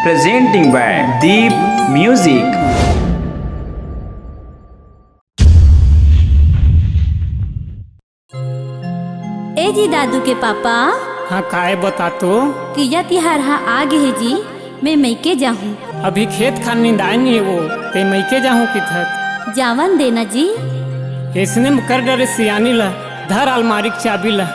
presenting by Deep Music. ए जी दादू के पापा। हाँ काय बता तो तीजा तिहार हाँ आगे है जी, मैं मैके जाहूँ। अभी खेत खान निंदाई नहीं वो ते मैके जाहूँ किधर जावन देना जी। इसने में कर डरे सियानी ला धर अलमारी की चाबी ला।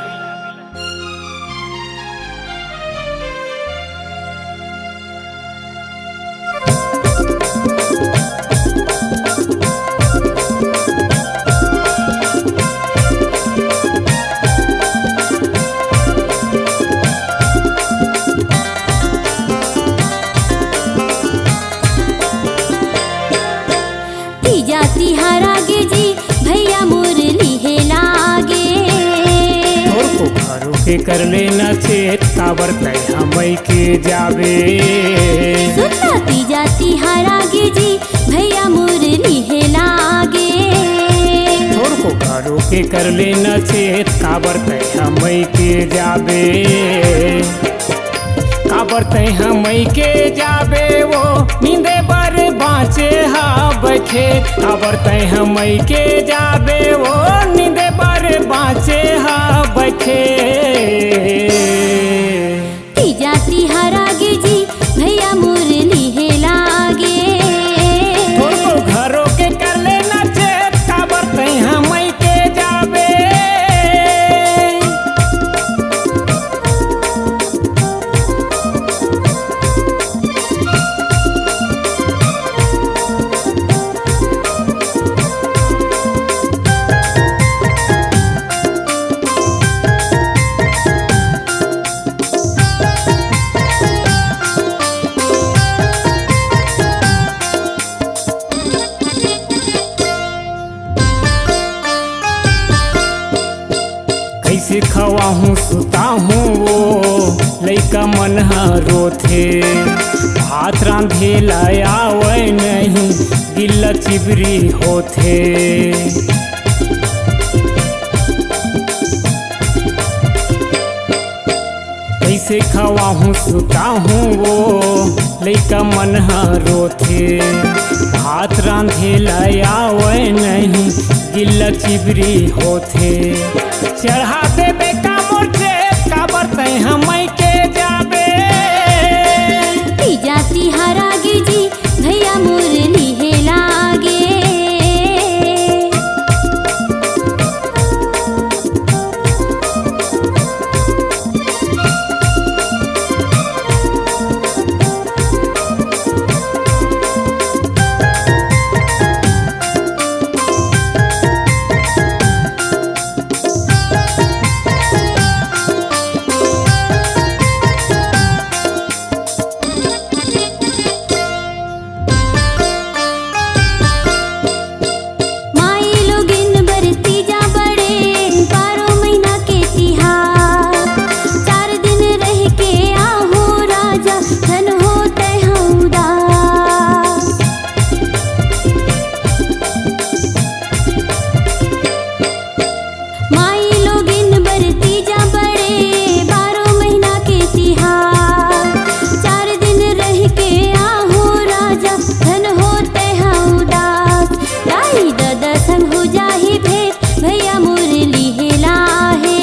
तीजा तिहार आगे जी, भैया मुरली है लागे। तोर को घरों के कर लेना चेत काबर तय हमई के जावे। सुनना तीजा तिहार आगे जी, भैया मुरली है लागे। तोर को घरों के कर लेना चेत काबर तय हमई के जावे। काबर तय हमई के जावे वो नींदे बर बाँचे हा बैठे। काबर तय हमई के जावे वो नींदे बर बाँचे हा बैठे। तीजा तिहार आगे जी, भैया मुरली है लागे। तोर को घरों के कर लेना चेत काबर तय हमई के जावे। कैसे खवा हूँ सुता हूँ वो लैका मन रोथे। भात रांधे लाया वै नहीं गिल्ला चिबरी होथे। कैसे खवा हूँ सुता हूँ वो लैका मन रोथे। भात रांधे लाया वै नहीं गिल्ला चिबरी होथे। चढ़ा देबे का मोर्चे काबर तय हमई के जाबे। तीजा तिहार आगे जी, भैया मुरली है लागे। माई लोगिन बर तीजा बड़े, 12 महीना के तिहार। 4 दिन रह के आहो राजा, धन होते हैं उदास। माई लोगिन बर तीजा बड़े, 12 महीना के तिहार। 4 दिन रह के आहो राजा, धन होते हैं उदास। दाई दादा संग हो जाही भेंट, भैया मुरली है लाहे।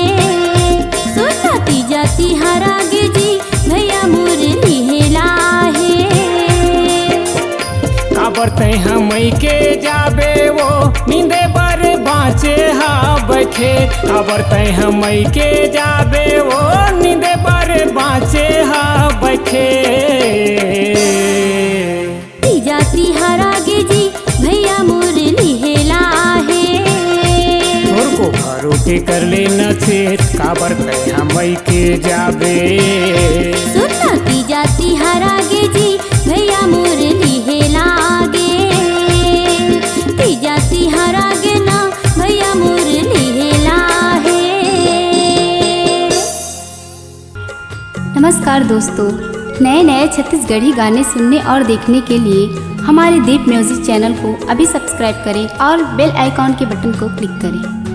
सुनना तीजा तिहार आगे जी, भैया मुरली है लाहे। काबर तय हमई के जाबे वो नींदे बर बाँचे हा बैठे। काबर तय हमई के जाबे वो नींदे बर बाँचे हा बैठे। तीजा तिहार आगे जी, भैया मुरली है लाहे। तोर को घरों के कर लेना चेत काबर तय हमई के जाबे। सुनना तीजा तिहार आगे जी, भैया मुरली है लागे। तीजा तिहार आगे ना, भैया मुरली है लाहे। नमस्कार दोस्तों, नए नए छत्तीसगढ़ी गाने सुनने और देखने के लिए हमारे दीप म्यूजिक चैनल को अभी सब्सक्राइब करें और बेल आइकॉन के बटन को क्लिक करें।